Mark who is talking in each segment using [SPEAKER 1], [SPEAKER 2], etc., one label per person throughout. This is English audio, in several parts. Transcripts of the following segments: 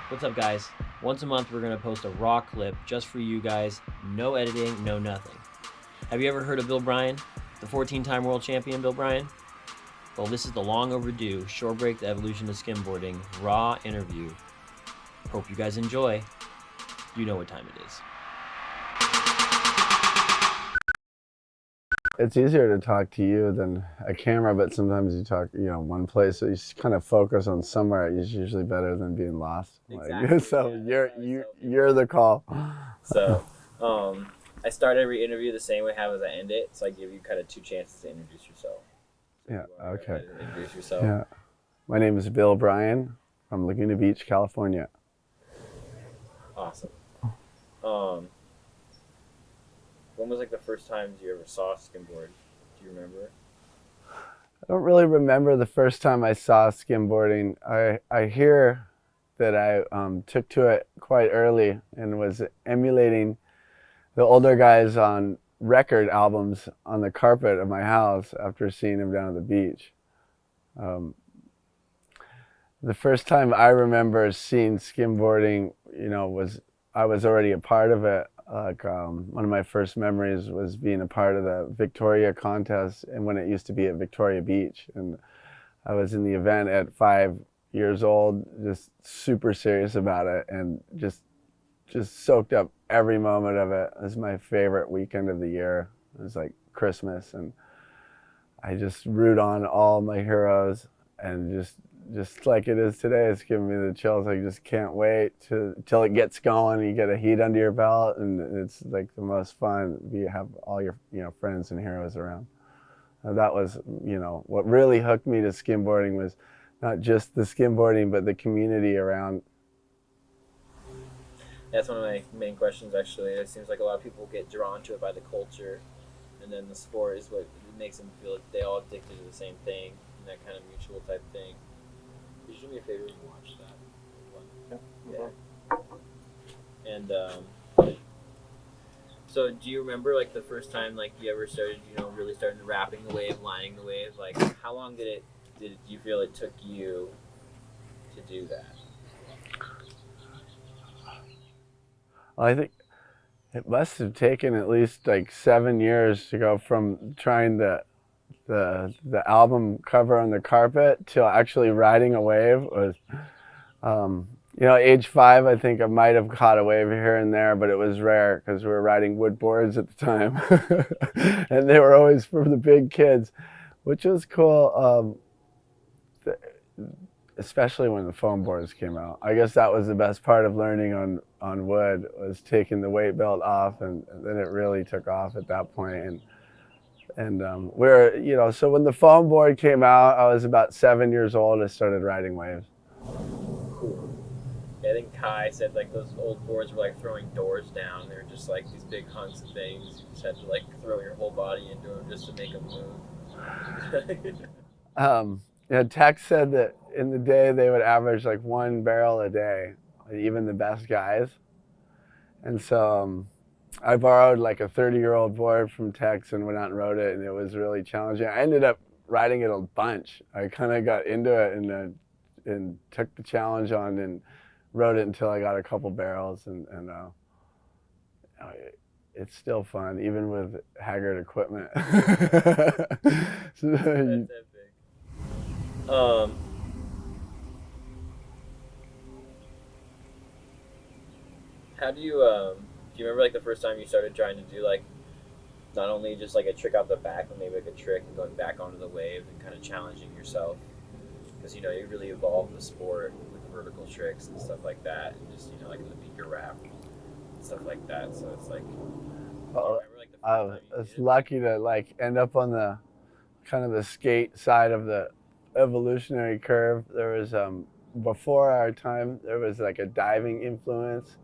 [SPEAKER 1] What's up, guys? Once a month, we're going to post a raw clip just for you guys. No editing, no nothing. Have you ever heard of Bill Bryan? The 14-time world champion, Bill Bryan? Well, this is the long overdue SHOREBREAK, the evolution of skimboarding, raw interview. Hope you guys enjoy. You know what time it is.
[SPEAKER 2] It's easier to talk to you than a camera, but sometimes you talk, one place, so you just kind of focus on somewhere. It's usually better than being lost.
[SPEAKER 1] Exactly.
[SPEAKER 2] So you're the call.
[SPEAKER 1] So, I start every interview the same way how as I end it. So I give you kind of two chances to introduce yourself.
[SPEAKER 2] Yeah. Okay.
[SPEAKER 1] Introduce yourself.
[SPEAKER 2] Yeah. My name is Bill Bryan from Laguna Beach, California.
[SPEAKER 1] Awesome. When was like the first time you ever saw a skimboard? Do you remember?
[SPEAKER 2] I don't really remember the first time I saw skimboarding. I hear that I took to it quite early and was emulating the older guys on record albums on the carpet of my house after seeing them down at the beach. The first time I remember seeing skimboarding, I was already a part of it. One of my first memories was being a part of the Victoria contest, and when it used to be at Victoria Beach, and I was in the event at 5 years old, just super serious about it, and just soaked up every moment of it. It was my favorite weekend of the year. It was like Christmas, and I just root on all my heroes, and just like it is today, it's giving me the chills. I just can't wait till it gets going. You get a heat under your belt, and it's like the most fun. You have all your friends and heroes around. That was what really hooked me to skimboarding was not just the skimboarding, but the community around.
[SPEAKER 1] That's one of my main questions, actually. It seems like a lot of people get drawn to it by the culture, and then the sport is what makes them feel like they all addicted to the same thing, and that kind of mutual type thing. Could you do me a favor and watch that? Yeah. And so do you remember like the first time like you ever started, really started wrapping the wave, lining the wave? Like how long did you feel it took you to do that?
[SPEAKER 2] Well, I think it must have taken at least like 7 years to go from trying the album cover on the carpet to actually riding a wave. Was age 5, I think I might have caught a wave here and there, but it was rare because we were riding wood boards at the time and they were always for the big kids, which was cool, especially when the foam boards came out. I guess that was the best part of learning on wood, was taking the weight belt off, and then it really took off at that point. And so when the foam board came out, I was about 7 years old. I started riding waves.
[SPEAKER 1] Cool. Yeah, I think Kai said like those old boards were like throwing doors down. They were just like these big hunks of things. You just had to like throw your whole body into them just to make them move.
[SPEAKER 2] Tex said that in the day they would average like 1 barrel a day, even the best guys. And so I borrowed like a 30-year-old board from Tex and went out and rode it, and it was really challenging. I ended up riding it a bunch. I kind of got into it and took the challenge on and rode it until I got a couple barrels, and it's still fun, even with haggard equipment.
[SPEAKER 1] That's epic. How do you remember like the first time you started trying to do like not only just like a trick out the back, but maybe like a trick and going back onto the wave and kind of challenging yourself? Because you really evolved the sport with vertical tricks and stuff like that, and just like the beaker wrap and stuff like that. So it's like,
[SPEAKER 2] I was lucky to like end up on the kind of the skate side of the evolutionary curve. There was before our time, there was like a diving influence,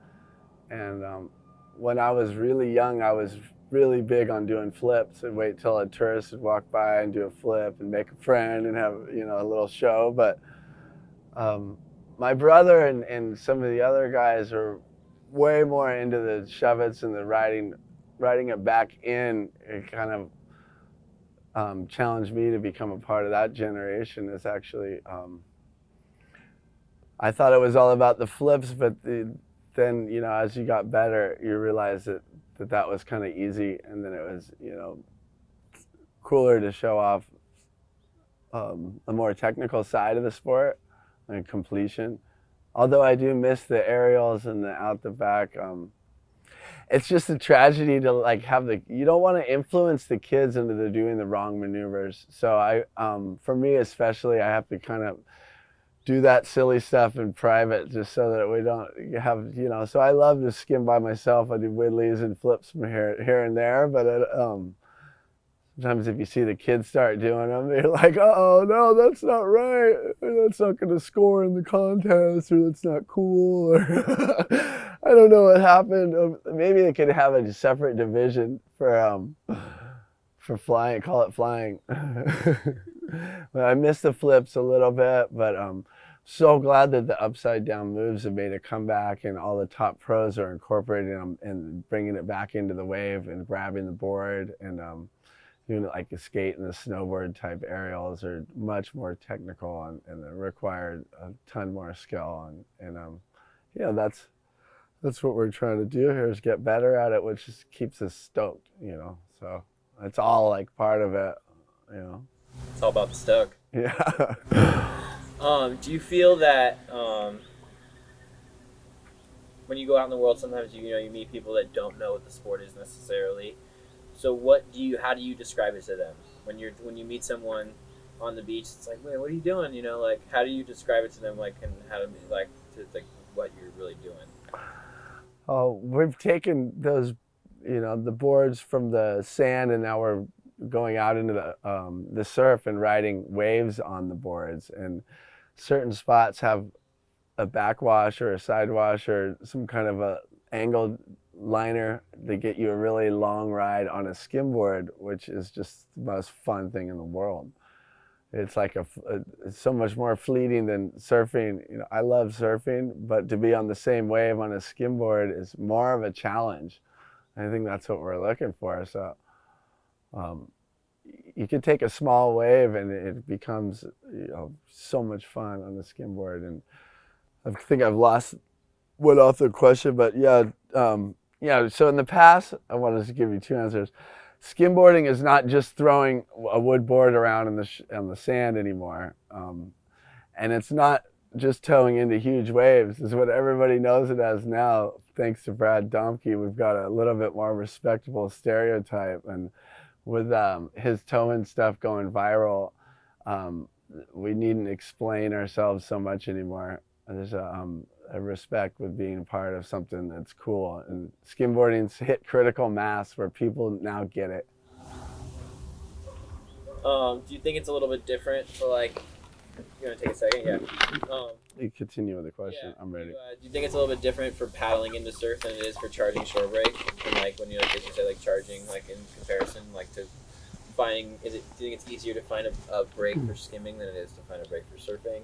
[SPEAKER 2] and when I was really young, I was really big on doing flips and wait till a tourist would walk by and do a flip and make a friend and have a little show. But my brother and some of the other guys are way more into the shove-its and the riding it back in. It kind of challenged me to become a part of that generation. Is actually I thought it was all about the flips, but then, you know, as you got better, you realize that was kind of easy, and then it was, you know, cooler to show off the more technical side of the sport and completion. Although I do miss the aerials and the out the back. It's just a tragedy to like have you don't want to influence the kids into doing the wrong maneuvers. So for me especially, I have to kind of do that silly stuff in private just so that we don't have, you know, so I love to skim by myself. I do whittlies and flips from here and there, but sometimes if you see the kids start doing them, they're like, oh no, that's not right. That's not going to score in the contest, or that's not cool, or I don't know what happened. Maybe they could have a separate division for flying, call it flying. But I missed the flips a little bit, but so glad that the upside down moves have made a comeback, and all the top pros are incorporating them and bringing it back into the wave and grabbing the board, and doing it like the skate and the snowboard type aerials are much more technical and they require a ton more skill, and you know, that's what we're trying to do here, is get better at it, which just keeps us stoked, you know. So it's all like part of it, you know.
[SPEAKER 1] It's all about the stoke.
[SPEAKER 2] Yeah.
[SPEAKER 1] Do you feel that when you go out in the world, sometimes you meet people that don't know what the sport is necessarily? So how do you describe it to them when you meet someone on the beach? It's like, wait, what are you doing? You know, like, how do you describe it to them? Like, and how to like what you're really doing?
[SPEAKER 2] Oh, we've taken those, you know, the boards from the sand, and now we're going out into the surf and riding waves on the boards. And certain spots have a backwash or a sidewash or some kind of a angled liner to get you a really long ride on a skimboard, which is just the most fun thing in the world. It's like it's so much more fleeting than surfing. You know, I love surfing, but to be on the same wave on a skimboard is more of a challenge. I think that's what we're looking for. So you can take a small wave and it becomes, you know, so much fun on the skimboard. And I think I've went off the question, but yeah. Yeah, so in the past, I wanted to give you two answers. Skimboarding is not just throwing a wood board around in the sand anymore. And it's not just towing into huge waves. It's what everybody knows it as now. Thanks to Brad Domke, we've got a little bit more respectable stereotype. And with his towing stuff going viral, we needn't explain ourselves so much anymore. There's a respect with being part of something that's cool, and skimboarding's hit critical mass where people now get it.
[SPEAKER 1] Do you think it's a little bit different for, like, you want to take a second? Yeah.
[SPEAKER 2] You continue with the question.
[SPEAKER 1] Yeah.
[SPEAKER 2] I'm ready.
[SPEAKER 1] Do you think it's a little bit different for paddling into surf than it is for charging shore break? And like when you like you say like charging, like in comparison, like to finding, do you think it's easier to find a break for skimming than it is to find a break for surfing?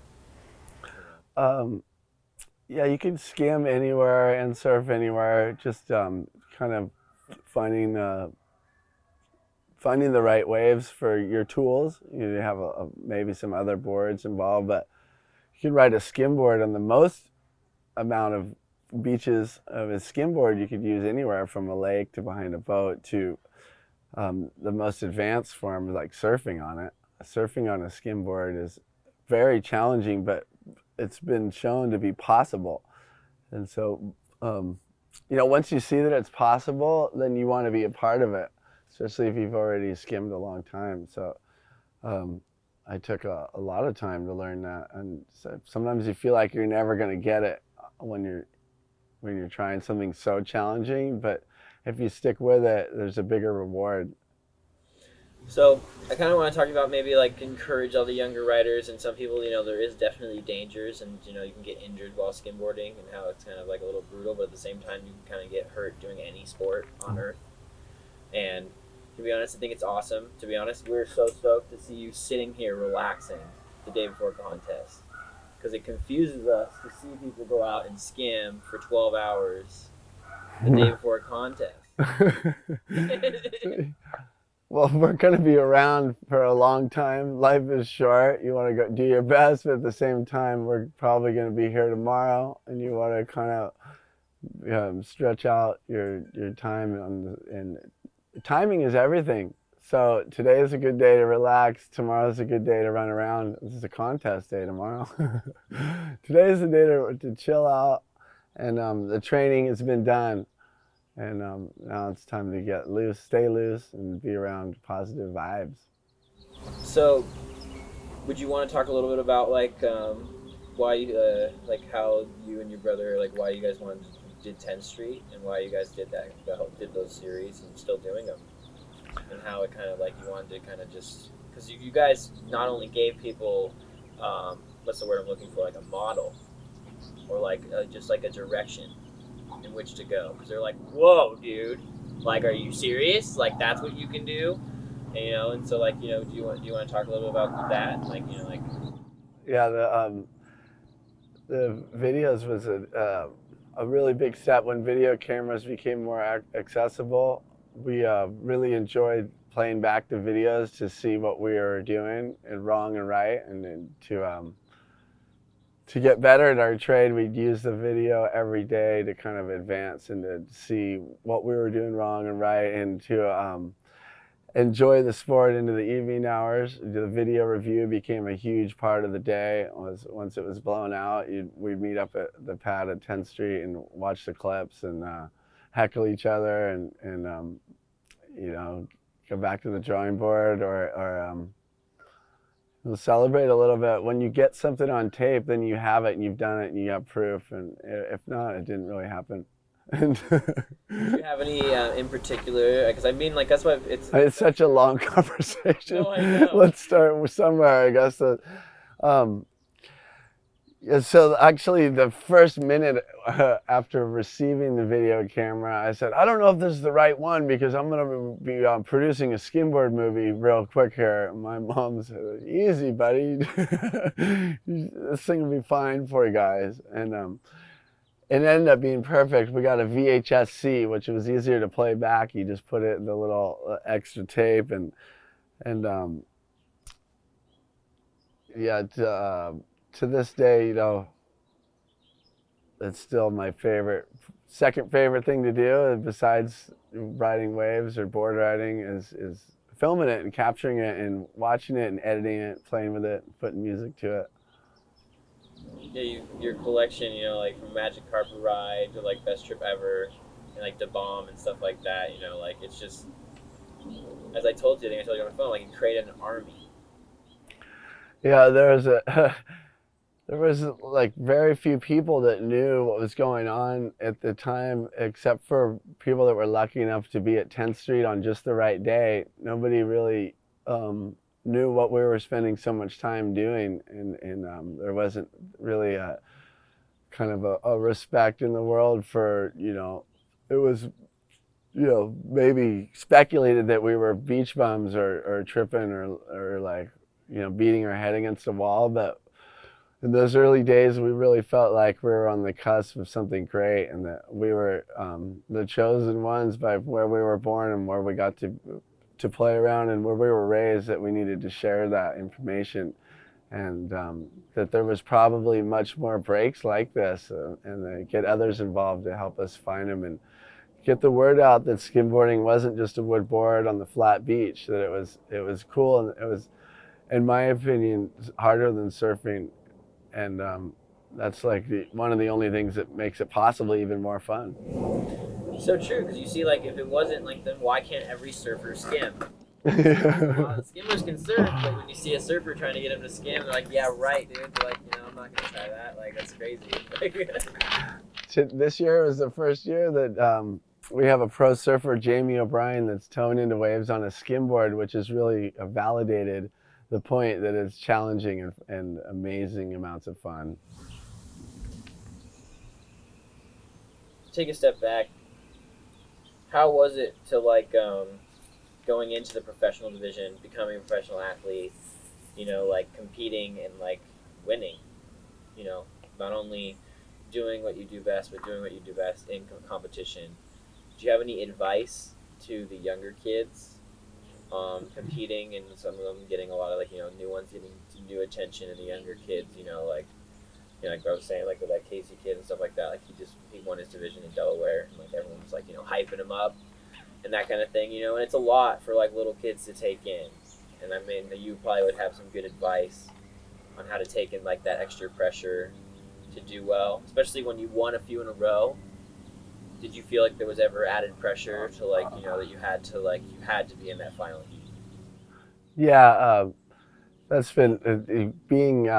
[SPEAKER 2] Yeah, you can skim anywhere and surf anywhere. Just kind of finding the right waves for your tools. You have maybe some other boards involved, but you can ride a skimboard on the most amount of beaches of a skimboard you could use anywhere, from a lake to behind a boat to the most advanced form, like surfing on it. Surfing on a skimboard is very challenging, but it's been shown to be possible. And so, you know, once you see that it's possible, then you want to be a part of it, especially if you've already skimmed a long time. So I took a lot of time to learn that. And so sometimes you feel like you're never going to get it when you're trying something so challenging, but if you stick with it, there's a bigger reward.
[SPEAKER 1] So I kind of want to talk about maybe like encourage all the younger riders, and some people, you know, there is definitely dangers, and you know, you can get injured while skimboarding, and how it's kind of like a little brutal, but at the same time you can kind of get hurt doing any sport on earth. And to be honest, I think it's awesome. To be honest, we're so stoked to see you sitting here relaxing the day before contest, because it confuses us to see people go out and skim for 12 hours the day before a contest.
[SPEAKER 2] Well, we're going to be around for a long time. Life is short. You want to go do your best, but at the same time, we're probably going to be here tomorrow, and you want to kind of stretch out your time and timing is everything. So today is a good day to relax. Tomorrow is a good day to run around. This is a contest day tomorrow. Today is the day to chill out, and the training has been done, and now it's time to get loose, stay loose, and be around positive vibes.
[SPEAKER 1] So, would you want to talk a little bit about like why like how you and your brother, like why you guys did 10th Street and why you guys did those series and still doing them, and how it kind of like you wanted to kind of just because you guys not only gave people what's the word I'm looking for, like a model or like just like a direction in which to go, because they're like, whoa dude, like are you serious, like that's what you can do, and, you know, and so like, you know, do you want to talk a little bit about that, like, you know, like
[SPEAKER 2] yeah, the videos was a really big step when video cameras became more accessible. We really enjoyed playing back the videos to see what we were doing and wrong and right, and to get better at our trade, we'd use the video every day to kind of advance and to see what we were doing wrong and right, and to enjoy the sport into the evening hours. The video review became a huge part of the day. Once it was blown out, we'd meet up at the pad at 10th Street and watch the clips and heckle each other and you know, go back to the drawing board or we'll celebrate a little bit. When you get something on tape, then you have it and you've done it and you have proof. And if not, it didn't really happen. Do
[SPEAKER 1] you have any in particular? Because I mean, like that's why
[SPEAKER 2] it's such a long conversation.
[SPEAKER 1] No, I know.
[SPEAKER 2] Let's start somewhere, I guess. Yeah, so actually, the first minute after receiving the video camera, I said, I don't know if this is the right one because I'm going to be producing a skimboard movie real quick here. My mom said, easy, buddy. This thing will be fine for you guys. And it ended up being perfect. We got a VHS-C, which was easier to play back. You just put it in the little extra tape and yeah, to this day, you know, it's still my second favorite thing to do besides riding waves or board riding is filming it and capturing it and watching it and editing it, playing with it, putting music to it.
[SPEAKER 1] Yeah, your collection, you know, like from Magic Carpet Ride to like Best Trip Ever and like the Bomb and stuff like that, you know, like it's just, as I told you, I think I told you on the phone, like you created an army.
[SPEAKER 2] Yeah, there was like very few people that knew what was going on at the time, except for people that were lucky enough to be at 10th Street on just the right day. Nobody really knew what we were spending so much time doing, and there wasn't really a kind of a respect in the world for, you know, it was, you know, maybe speculated that we were beach bums or tripping or like, you know, beating our head against a wall, but in those early days, we really felt like we were on the cusp of something great, and that we were the chosen ones by where we were born and where we got to play around and where we were raised, that we needed to share that information, and that there was probably much more breaks like this, and get others involved to help us find them and get the word out that skimboarding wasn't just a wood board on the flat beach, that it was cool, and it was, in my opinion, harder than surfing. And that's like one of the only things that makes it possibly even more fun.
[SPEAKER 1] So true, because you see, like, if it wasn't like, then why can't every surfer skim? A lot of skimmers can surf, but when you see a surfer trying to get him to skim, they're like, yeah, right, dude. They're like, you know, I'm not going to try that. Like, that's crazy.
[SPEAKER 2] This year was the first year that we have a pro surfer, Jamie O'Brien, that's towing into waves on a skimboard, which has really validated the point that it's challenging and amazing amounts of fun.
[SPEAKER 1] Take a step back. How was it to like going into the professional division, becoming a professional athlete, you know, like competing and like winning, you know, not only doing what you do best, but doing what you do best in competition. Do you have any advice to the younger kids competing, and some of them getting a lot of, like, new ones getting new attention, and the younger kids, like I was saying, like with that Casey kid and stuff like that, like he won his division in Delaware, and like everyone's like hyping him up and that kind of thing, and it's a lot for like little kids to take in. And I mean, you probably would have some good advice on how to take in like that extra pressure to do well, especially when you won a few in a row. Did you feel like there was ever added pressure to like that you had to be in that final heat?
[SPEAKER 2] Yeah, that's been being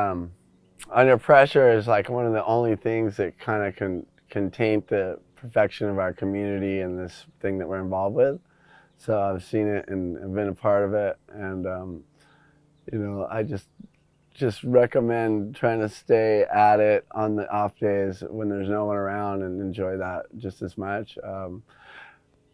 [SPEAKER 2] under pressure is like one of the only things that kind of can taint the perfection of our community and this thing that we're involved with. So I've seen it and I've been a part of it, and I just recommend trying to stay at it on the off days when there's no one around and enjoy that just as much.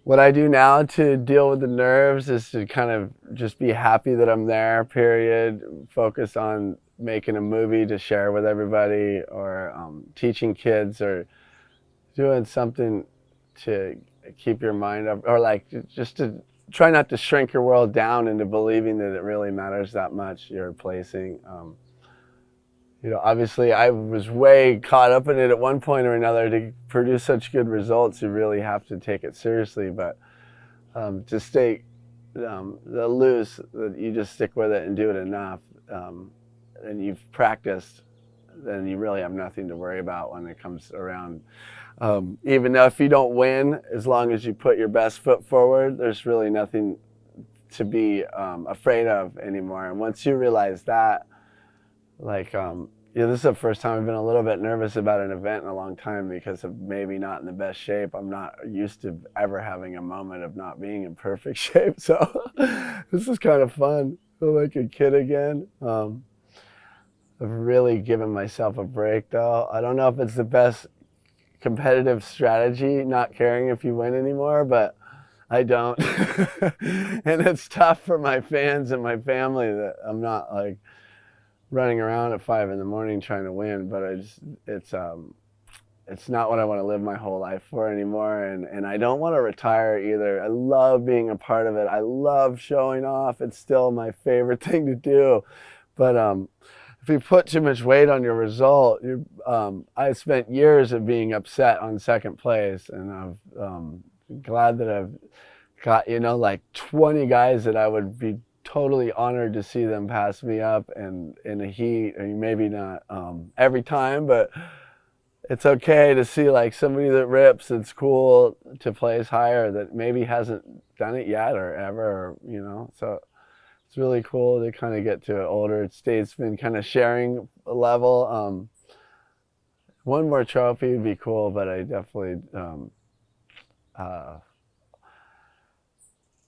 [SPEAKER 2] What I do now to deal with the nerves is to kind of just be happy that I'm there, period. Focus on making a movie to share with everybody, or teaching kids, or doing something to keep your mind up, or like just to try not to shrink your world down into believing that it really matters that much you're placing. Obviously I was way caught up in it at one point or another. To produce such good results, you really have to take it seriously, but to stay loose, that you just stick with it and do it enough, and you've practiced, then you really have nothing to worry about when it comes around. Even though if you don't win, as long as you put your best foot forward, there's really nothing to be afraid of anymore. And once you realize that, like, this is the first time I've been a little bit nervous about an event in a long time because of maybe not in the best shape. I'm not used to ever having a moment of not being in perfect shape. So this is kind of fun. I feel like a kid again. I've really given myself a break, though. I don't know if it's the best competitive strategy, not caring if you win anymore, but I don't. And it's tough for my fans and my family that I'm not like running around at 5 a.m. trying to win, but it's not what I want to live my whole life for anymore, and I don't want to retire either. I love being a part of it. I love showing off. It's still my favorite thing to do, but if you put too much weight on your result, I spent years of being upset on second place, and I'm glad that I've got like 20 guys that I would be totally honored to see them pass me up, and in a heat, or maybe not every time, but it's okay to see like somebody that rips. It's cool to place higher that maybe hasn't done it yet or ever, so it's really cool to kind of get to an older statesman kind of sharing level. One more trophy would be cool, but I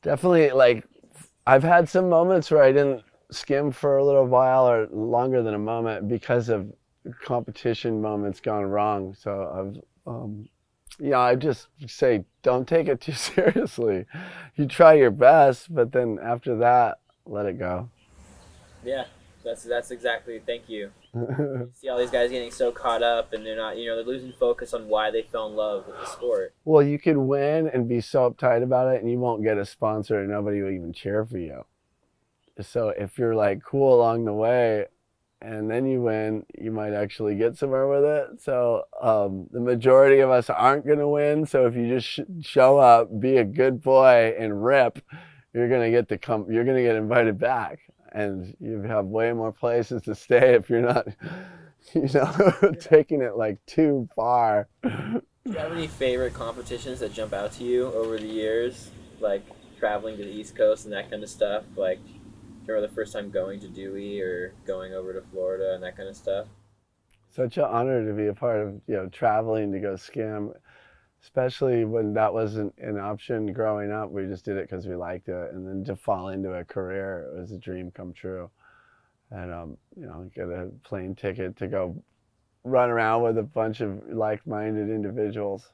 [SPEAKER 2] definitely like, I've had some moments where I didn't skim for a little while or longer than a moment because of competition moments gone wrong. So I just say don't take it too seriously. You try your best, but then after that, let it go.
[SPEAKER 1] Yeah, that's exactly. Thank you. You see all these guys getting so caught up, and they're not, they're losing focus on why they fell in love with the sport.
[SPEAKER 2] Well, you could win and be so uptight about it, and you won't get a sponsor, and nobody will even cheer for you. So if you're like cool along the way, and then you win, you might actually get somewhere with it. So the majority of us aren't going to win. So if you just show up, be a good boy, and rip, you're going to get invited back. And you have way more places to stay if you're not, taking it like too far.
[SPEAKER 1] Do you have any favorite competitions that jump out to you over the years, like traveling to the East Coast and that kind of stuff? Like, do you remember the first time going to Dewey or going over to Florida and that kind of stuff?
[SPEAKER 2] Such an honor to be a part of, traveling to go skim, especially when that wasn't an option growing up. We just did it because we liked it, and then to fall into a career, it was a dream come true. And get a plane ticket to go run around with a bunch of like-minded individuals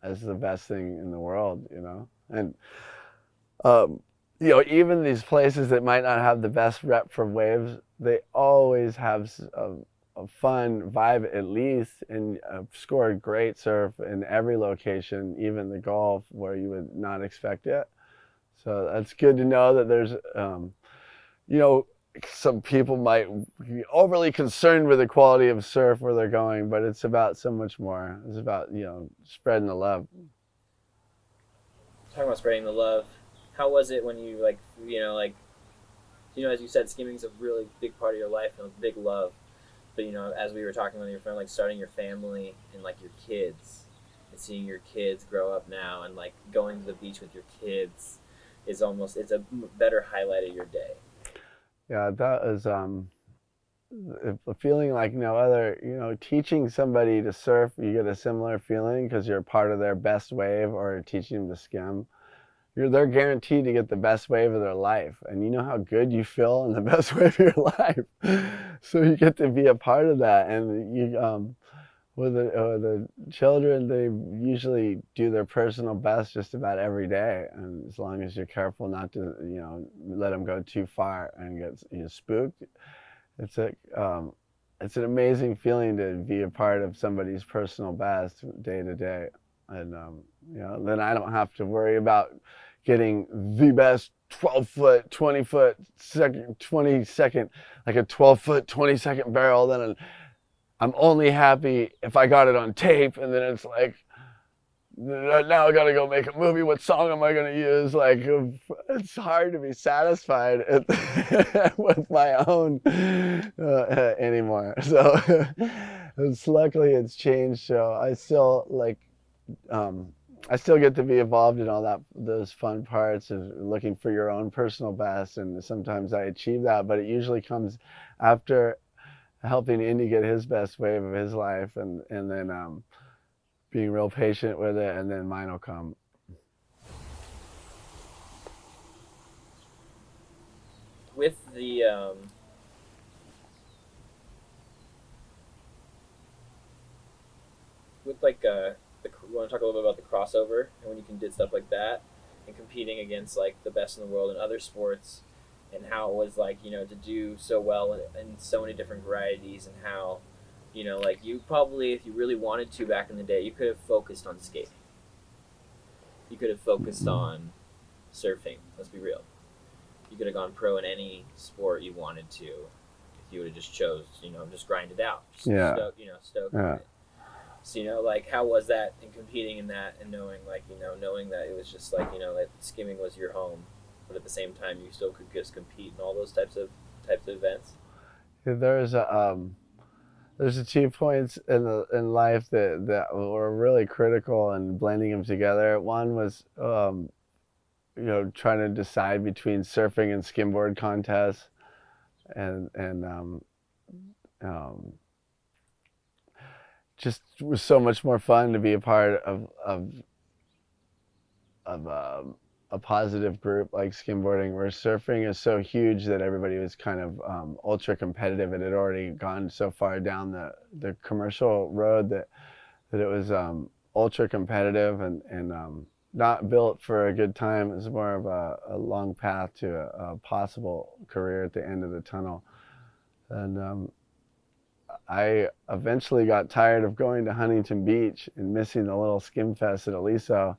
[SPEAKER 2] is the best thing in the world, And even these places that might not have the best rep for waves, they always have a fun vibe at least, and scored great surf in every location, even the Gulf where you would not expect it. So that's good to know that there's, you know, some people might be overly concerned with the quality of surf where they're going, but it's about so much more. It's about, you know, spreading the love.
[SPEAKER 1] Talking about spreading the love, how was it when you, like, as you said, skimming's a really big part of your life and a big love. But, as we were talking with your friend, like, starting your family and, like, your kids and seeing your kids grow up now and, like, going to the beach with your kids it's a better highlight of your day.
[SPEAKER 2] Yeah, that is a feeling like no other. Teaching somebody to surf, you get a similar feeling because you're part of their best wave, or teaching them to skim. They're guaranteed to get the best wave of their life, and you know how good you feel in the best wave of your life. So you get to be a part of that, and with the children, they usually do their personal best just about every day, and as long as you're careful not to let them go too far and get spooked, it's an amazing feeling to be a part of somebody's personal best day to day, and then I don't have to worry about getting the best 12-foot, 20-foot, 20-second, like a 12-foot, 20-second barrel. Then I'm only happy if I got it on tape, and then it's like, now I gotta go make a movie. What song am I gonna use? Like, it's hard to be satisfied with my own anymore. So luckily it's changed. So I still get to be involved in all those fun parts of looking for your own personal best, and sometimes I achieve that, but it usually comes after helping Indy get his best wave of his life, and then being real patient with it, and then mine will come.
[SPEAKER 1] With the we want to talk a little bit about the crossover and when you can do stuff like that and competing against like the best in the world in other sports, and how it was like, to do so well in so many different varieties, and how, like, you probably, if you really wanted to back in the day, you could have focused on skating. You could have focused on surfing, let's be real. You could have gone pro in any sport you wanted to if you would have just chose, just grind it out. Just stoke
[SPEAKER 2] Yeah.
[SPEAKER 1] it. So, like, how was that in competing in that, and knowing that it was just like, that skimming was your home, but at the same time you still could just compete in all those types of events?
[SPEAKER 2] There's a 2 points in life that were really critical in blending them together. One was trying to decide between surfing and skimboard contests, and just was so much more fun to be a part of a positive group like skimboarding, where surfing is so huge that everybody was kind of ultra competitive. It had already gone so far down the commercial road that it was ultra competitive and not built for a good time. It was more of a long path to a possible career at the end of the tunnel. And I eventually got tired of going to Huntington Beach and missing the little skim fest at Aliso.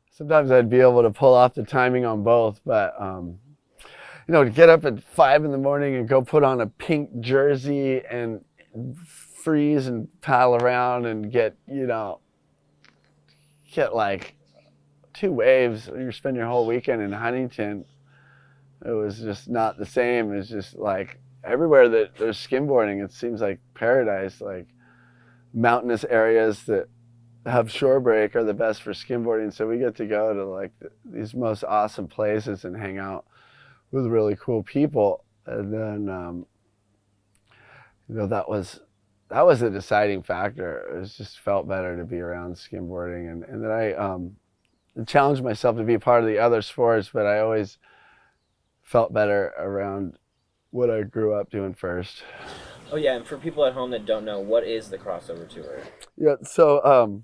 [SPEAKER 2] Sometimes I'd be able to pull off the timing on both, but to get up at 5 in the morning and go put on a pink jersey and freeze and paddle around and get like 2 waves, you spend your whole weekend in Huntington. It was just not the same. It's just like everywhere that there's skimboarding, it seems like paradise. Like mountainous areas that have SHOREBREAK are the best for skimboarding. So we get to go to like these most awesome places and hang out with really cool people. And then, that was a deciding factor. It just felt better to be around skimboarding, and then I challenged myself to be part of the other sports, but I always felt better around what I grew up doing first.
[SPEAKER 1] Oh yeah, and for people at home that don't know, what is the crossover tour?
[SPEAKER 2] Yeah, so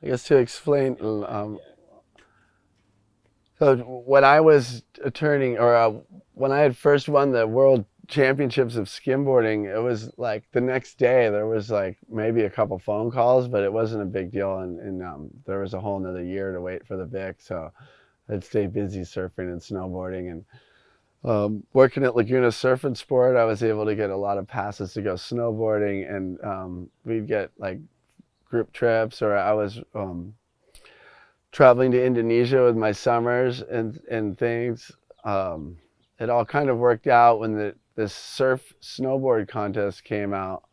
[SPEAKER 2] I guess to explain, so when I was turning, or when I had first won the world championships of skimboarding, it was like the next day there was like maybe a couple phone calls, but it wasn't a big deal, and there was a whole nother year to wait for the Vic. So I'd stay busy surfing and snowboarding. And working at Laguna Surf and Sport, I was able to get a lot of passes to go snowboarding, and we'd get like group trips, or I was traveling to Indonesia with my summers and things. It all kind of worked out when this surf snowboard contest came out,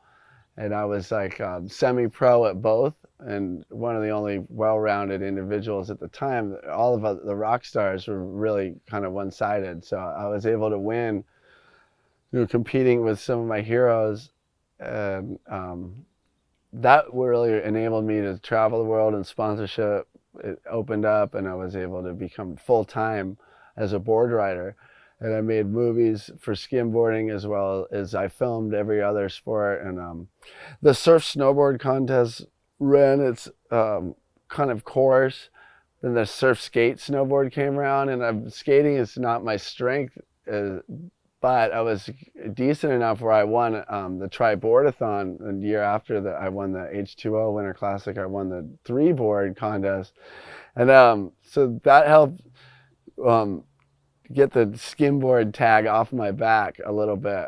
[SPEAKER 2] and I was like semi-pro at both, and one of the only well-rounded individuals at the time. All of the rock stars were really kind of one-sided, so I was able to win, competing with some of my heroes, and that really enabled me to travel the world, and sponsorship, it opened up, and I was able to become full-time as a board rider. And I made movies for skimboarding, as well as I filmed every other sport. And the surf snowboard contest ran its kind of course. Then the surf skate snowboard came around, and skating is not my strength, but I was decent enough where I won the tri-boardathon. The year after that, I won the H2O Winter Classic. I won the 3-board contest, and so that helped get the skimboard tag off my back a little bit.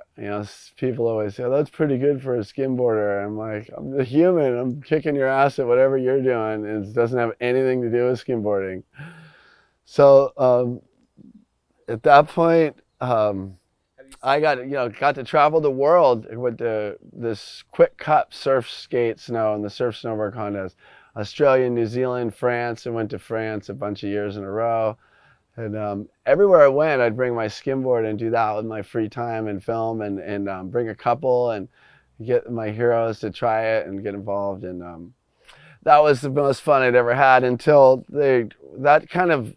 [SPEAKER 2] People always say, oh, that's pretty good for a skimboarder. I'm like, I'm a human. I'm kicking your ass at whatever you're doing. It doesn't have anything to do with skimboarding. So at that point, I got to travel the world with this Quick Cup surf skate snow and the surf snowboard contest. Australia, New Zealand, France. I went to France a bunch of years in a row. And everywhere I went, I'd bring my skimboard and do that with my free time, and film, and bring a couple and get my heroes to try it and get involved. And that was the most fun I'd ever had, until that kind of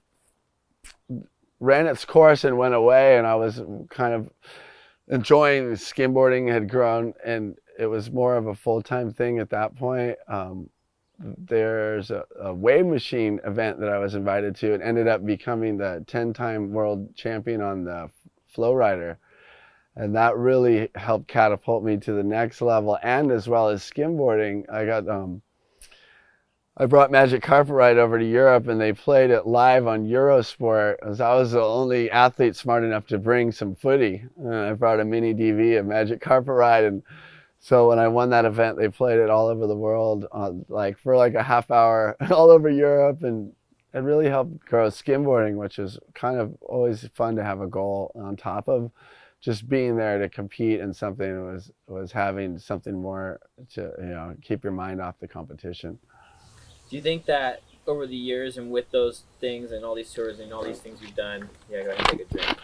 [SPEAKER 2] ran its course and went away, and I was kind of enjoying skimboarding. Had grown, and it was more of a full-time thing at that point. There's a wave machine event that I was invited to. It ended up becoming the 10-time world champion on the flow rider, and that really helped catapult me to the next level. And as well as skimboarding, I brought Magic Carpet Ride over to Europe, and they played it live on Eurosport, as I was the only athlete smart enough to bring some footy. And I brought a mini DV of Magic Carpet Ride, and so when I won that event, they played it all over the world, for a half hour, all over Europe, and it really helped grow skimboarding, which is kind of always fun to have a goal on top of just being there to compete in something. Was having something more to keep your mind off the competition.
[SPEAKER 1] Do you think that over the years, and with those things and all these tours and all these things you've done, go ahead and take a drink.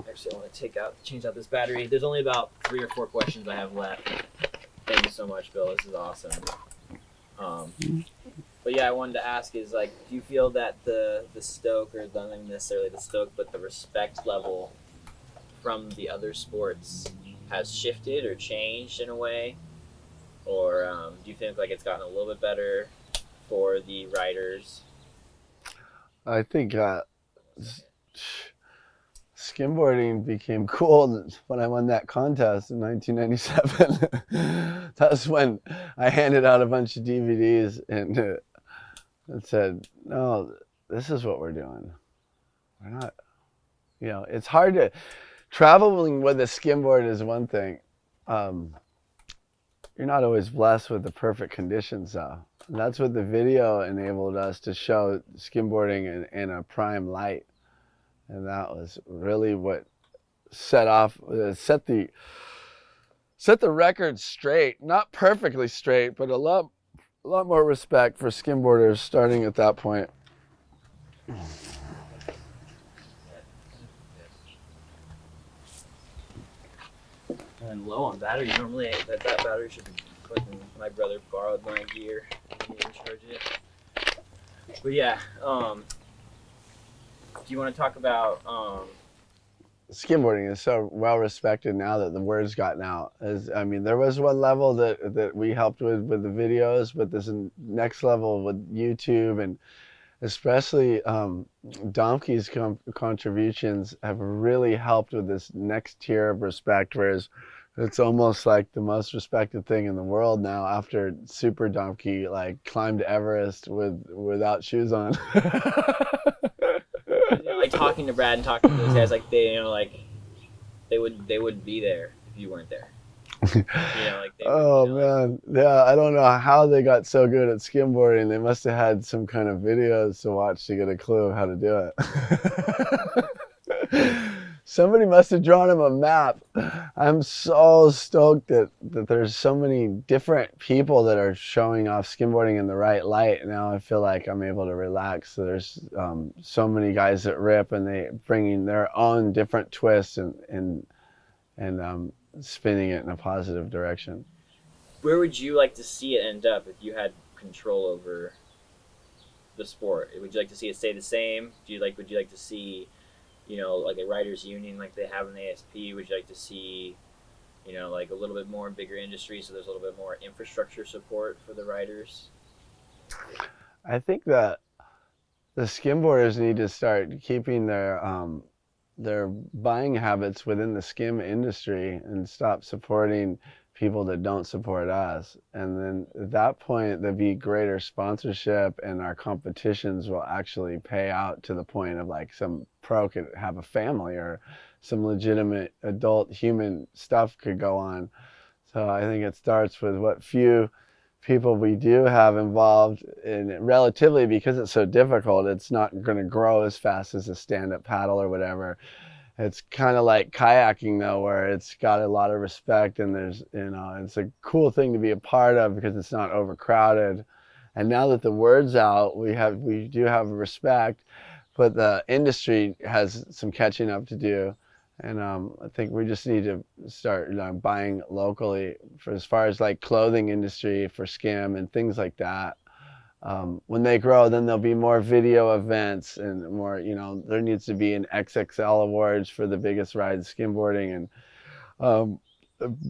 [SPEAKER 1] Actually, I want to change out this battery. There's only about 3 or 4 questions I have left. Thank you so much, Bill. This is awesome. But yeah, I wanted to ask is, do you feel that the stoke, or not necessarily the stoke, but the respect level from the other sports has shifted or changed in a way? Or do you think it's gotten a little bit better for the riders?
[SPEAKER 2] I think skimboarding became cool when I won that contest in 1997. That was when I handed out a bunch of DVDs and said, no, this is what we're doing. We're not, it's hard to, traveling with a skimboard is one thing. You're not always blessed with the perfect conditions, though. And that's what the video enabled us to show, skimboarding in a prime light. And that was really what set the record straight. Not perfectly straight, but a lot more respect for skimboarders starting at that point.
[SPEAKER 1] And low on battery. Normally that battery should be fucking. My brother borrowed my gear. He didn't charge it. But yeah, do you want to talk about
[SPEAKER 2] skimboarding is so well respected now that the word's gotten out. There was one level that we helped with the videos, but this next level with YouTube, and especially Domke's contributions have really helped with this next tier of respect, whereas it's almost like the most respected thing in the world now, after Super Domke climbed Everest without shoes on.
[SPEAKER 1] like talking to Brad and talking to those guys, like they, like they would be there if you weren't there. Like they
[SPEAKER 2] oh
[SPEAKER 1] would,
[SPEAKER 2] man, yeah, I don't know how they got so good at skimboarding. They must have had some kind of videos to watch to get a clue of how to do it. Somebody must have drawn him a map. I'm so stoked that there's so many different people that are showing off skimboarding in the right light. Now I feel like I'm able to relax. So there's so many guys that rip, and they bringing their own different twists and spinning it in a positive direction.
[SPEAKER 1] Where would you like to see it end up if you had control over the sport? Would you like to see it stay the same? Would you like to see, like a writers union like they have in the ASP? Would you like to see, like a little bit more bigger industry, so there's a little bit more infrastructure support for the writers?
[SPEAKER 2] I think that the skimboarders need to start keeping their buying habits within the skim industry and stop supporting people that don't support us. And then at that point, there'll be greater sponsorship, and our competitions will actually pay out to the point of like some pro could have a family, or some legitimate adult human stuff could go on. So I think it starts with what few people we do have involved in it. Relatively, because it's so difficult, it's not going to grow as fast as a stand-up paddle or whatever. It's kind of like kayaking though, where it's got a lot of respect, and there's, it's a cool thing to be a part of because it's not overcrowded. And now that the word's out, we do have respect, but the industry has some catching up to do. And I think we just need to start buying locally for as far as like clothing industry for skim and things like that. When they grow, then there'll be more video events and more, there needs to be an XXL awards for the biggest ride skimboarding. And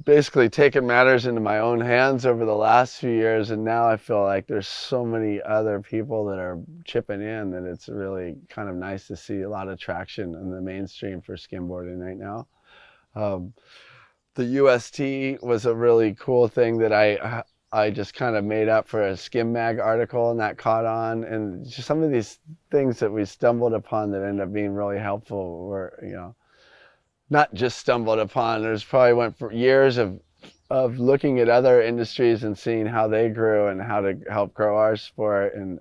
[SPEAKER 2] basically taken matters into my own hands over the last few years, and now I feel like there's so many other people that are chipping in that it's really kind of nice to see a lot of traction in the mainstream for skimboarding right now. The UST was a really cool thing that I just kind of made up for a Skim Mag article, and that caught on. And just some of these things that we stumbled upon that ended up being really helpful were, not just stumbled upon. There's probably went for years of looking at other industries and seeing how they grew and how to help grow our sport. And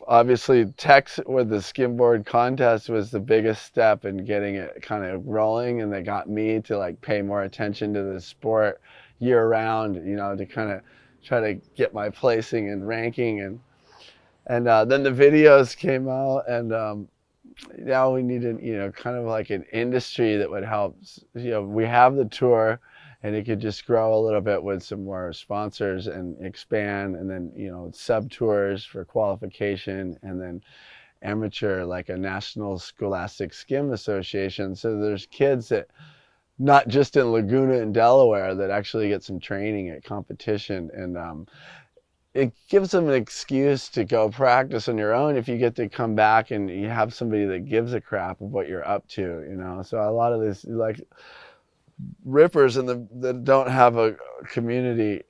[SPEAKER 2] obviously Tex with the skimboard contest was the biggest step in getting it kind of rolling, and they got me to like pay more attention to the sport year round, to kind of try to get my placing and ranking. And then the videos came out, and now we needed, kind of like an industry that would help. We have the tour, and it could just grow a little bit with some more sponsors and expand, and then, sub tours for qualification, and then amateur, like a National Scholastic Skim Association. So there's kids that, not just in Laguna and Delaware, that actually get some training at competition. And it gives them an excuse to go practice on your own if you get to come back and you have somebody that gives a crap of what you're up to, So a lot of this, like rippers that don't have a community,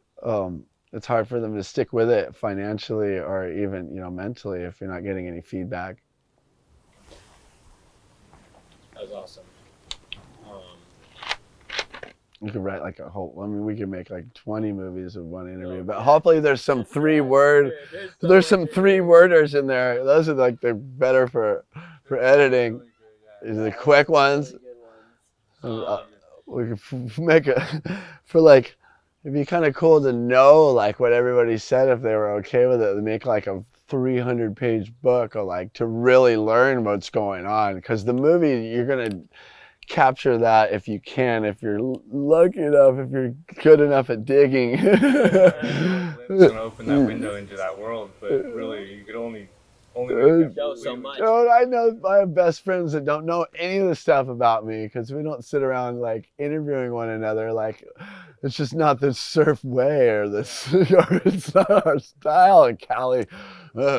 [SPEAKER 2] it's hard for them to stick with it financially or even, mentally if you're not getting any feedback.
[SPEAKER 1] That was awesome.
[SPEAKER 2] We could write like we could make like 20 movies of one interview, but hopefully there's some three-worders in there. Those are like they're better for editing. These are the quick ones. We could make for like, it'd be kind of cool to know like what everybody said if they were okay with it. They make like a 300-page book, or like to really learn what's going on, because the movie you're gonna capture that if you can, if you're lucky enough, if you're good enough at digging.
[SPEAKER 3] It's gonna open that window into that world, but really you could only
[SPEAKER 1] show so much.
[SPEAKER 2] I know I have best friends that don't know any of the stuff about me, because we don't sit around like interviewing one another. Like, it's just not the surf way, or this, or it's not our style. And Callie,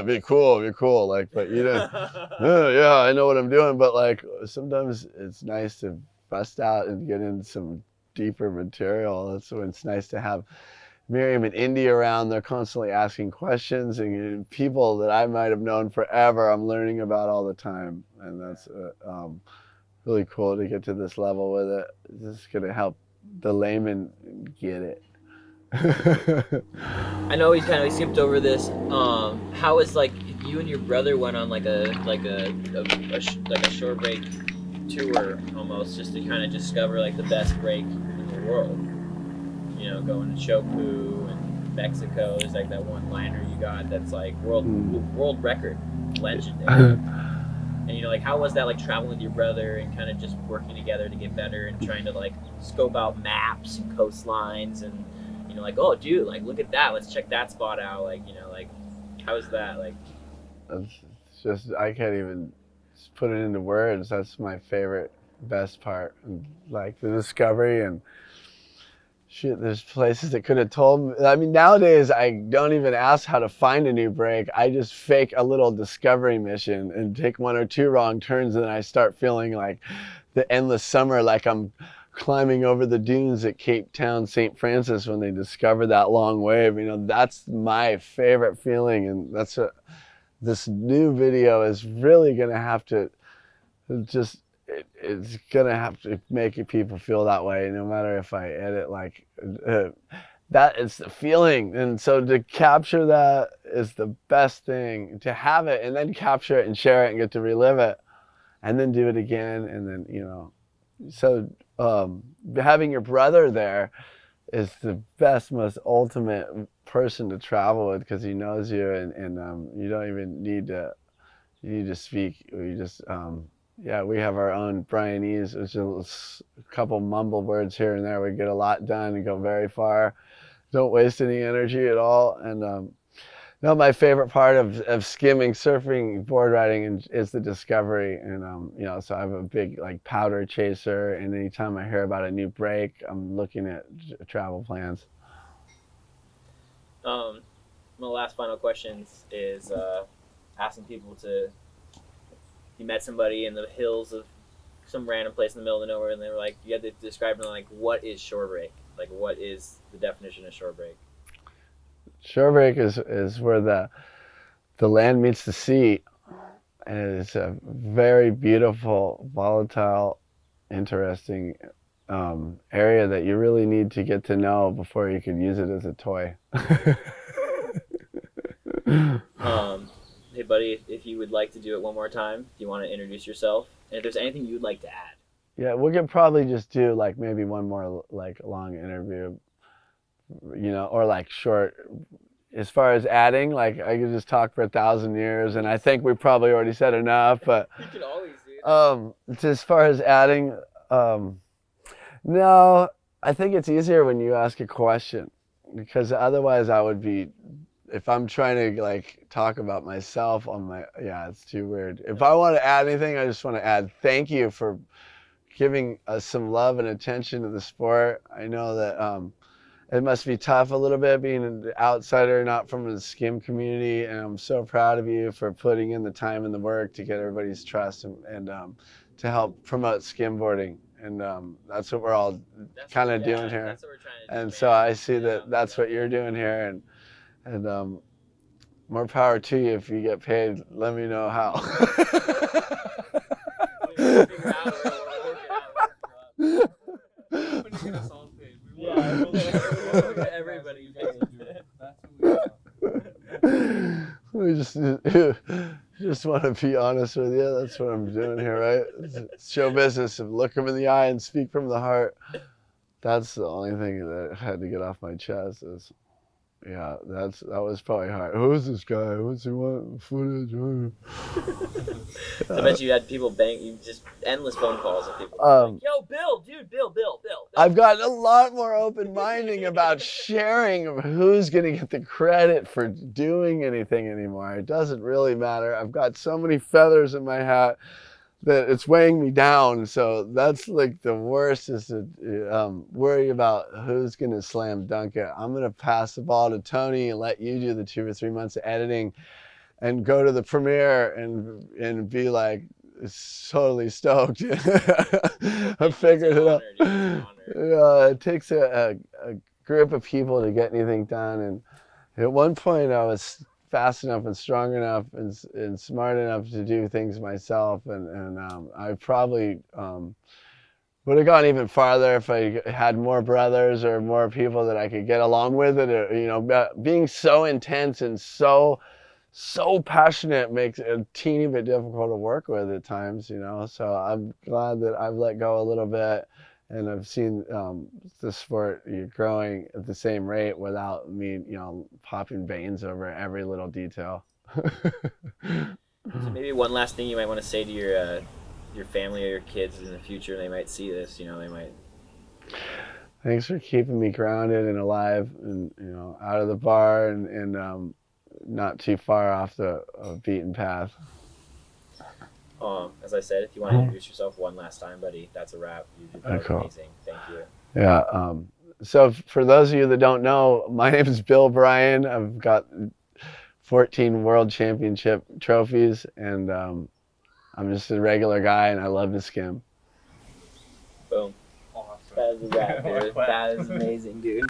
[SPEAKER 2] be cool. Like, but yeah, I know what I'm doing. But like, sometimes it's nice to bust out and get in some deeper material. That's when it's nice to have Miriam and Indy around. They're constantly asking questions, and people that I might have known forever, I'm learning about all the time. And that's really cool to get to this level with it. This is going to help the layman get it.
[SPEAKER 1] I know we kind of skipped over this. How is like you and your brother went on like a shore break tour almost, just to kind of discover like the best break in the world. You know, going to Chopu and Mexico. There's like that one liner you got that's like world record, legendary. And you know, like how was that like traveling with your brother and kind of just working together to get better and trying to like scope out maps and coastlines and you know, like, oh dude, like look at that, let's check that spot out, like, you know, like how is that like?
[SPEAKER 2] It's just, I can't even put it into words. That's my favorite, best part. Like the discovery and shit, there's places that could have told me. I mean, nowadays I don't even ask how to find a new break. I just fake a little discovery mission and take 1 or 2 wrong turns, and then I start feeling like the endless summer, like I'm climbing over the dunes at Cape Town, St. Francis when they discovered that long wave. You know, that's my favorite feeling, and that's what this new video is really gonna have to just, it's gonna have to make people feel that way, no matter if I edit like that is the feeling. And so to capture that is the best thing, to have it and then capture it and share it and get to relive it and then do it again. And then, you know, so having your brother there is the best, most ultimate person to travel with, because he knows you, and you don't even need to speak. You just yeah, we have our own Bryanese, which is a couple mumble words here and there. We get a lot done and go very far. Don't waste any energy at all. And no, my favorite part of skimming, surfing, board riding is the discovery. And you know, so I have a big like powder chaser, and anytime I hear about a new break, I'm looking at travel plans.
[SPEAKER 1] My last final questions is asking people to, you met somebody in the hills of some random place in the middle of nowhere, and they were like, you had to describe them, like, what is shore break? Like, what is the definition of shore break?
[SPEAKER 2] Shore break is where the land meets the sea, and it's a very beautiful, volatile, interesting area that you really need to get to know before you can use it as a toy.
[SPEAKER 1] Hey buddy, if you would like to do it one more time, do you want to introduce yourself? And if there's anything you'd like to add.
[SPEAKER 2] Yeah, we could probably just do like maybe one more like long interview, you know, or like short. As far as adding, like I could just talk for 1,000 years, and I think we probably already said enough. But
[SPEAKER 1] you can always do
[SPEAKER 2] as far as adding, no, I think it's easier when you ask a question, because otherwise I would be, if I'm trying to like talk about myself on my, yeah, it's too weird. If I want to add anything, I just want to add thank you for giving us some love and attention to the sport. I know that it must be tough a little bit being an outsider, not from the skim community, and I'm so proud of you for putting in the time and the work to get everybody's trust and to help promote skimboarding. And that's what we're all kind of doing here. That's what we're trying to do, and so I see that that's what you're doing here, and more power to you. If you get paid, let me know how.
[SPEAKER 1] Everybody
[SPEAKER 2] we just want to be honest with you. That's what I'm doing here, right? It's show business. Look them in the eye and speak from the heart. That's the only thing that I had to get off my chest. Is, yeah, that was probably hard. Who's this guy? What's he want? Footage?
[SPEAKER 1] I bet you had people you just endless phone calls of people like, yo, Bill, dude, Bill.
[SPEAKER 2] I've gotten a lot more open-minded about sharing who's going to get the credit for doing anything anymore. It doesn't really matter. I've got so many feathers in my hat that it's weighing me down. So that's like the worst, is to worry about who's going to slam dunk it. I'm going to pass the ball to Tony and let you do the 2 or 3 months of editing and go to the premiere and be like totally stoked. I figured it out. It takes a group of people to get anything done. And at one point I was fast enough and strong enough and smart enough to do things myself. And I probably would have gone even farther if I had more brothers or more people that I could get along with it. Or, you know, being so intense and so passionate makes it a teeny bit difficult to work with at times, you know. So I'm glad that I've let go a little bit, and I've seen the sport growing at the same rate without me, you know, popping veins over every little detail.
[SPEAKER 1] So maybe one last thing you might want to say to your family or your kids in the future. They might see this, you know, they might.
[SPEAKER 2] Thanks for keeping me grounded and alive, and, you know, out of the bar and not too far off the beaten path.
[SPEAKER 1] As I said, if you want to introduce yourself one last time, buddy, that's a wrap. You did
[SPEAKER 2] Cool.
[SPEAKER 1] amazing. Thank you.
[SPEAKER 2] Yeah. So for those of you that don't know, my name is Bill Bryan. I've got 14 World Championship trophies, and I'm just a regular guy, and I love to skim.
[SPEAKER 1] Boom.
[SPEAKER 3] Awesome.
[SPEAKER 1] That is a wrap, dude. That is amazing, dude.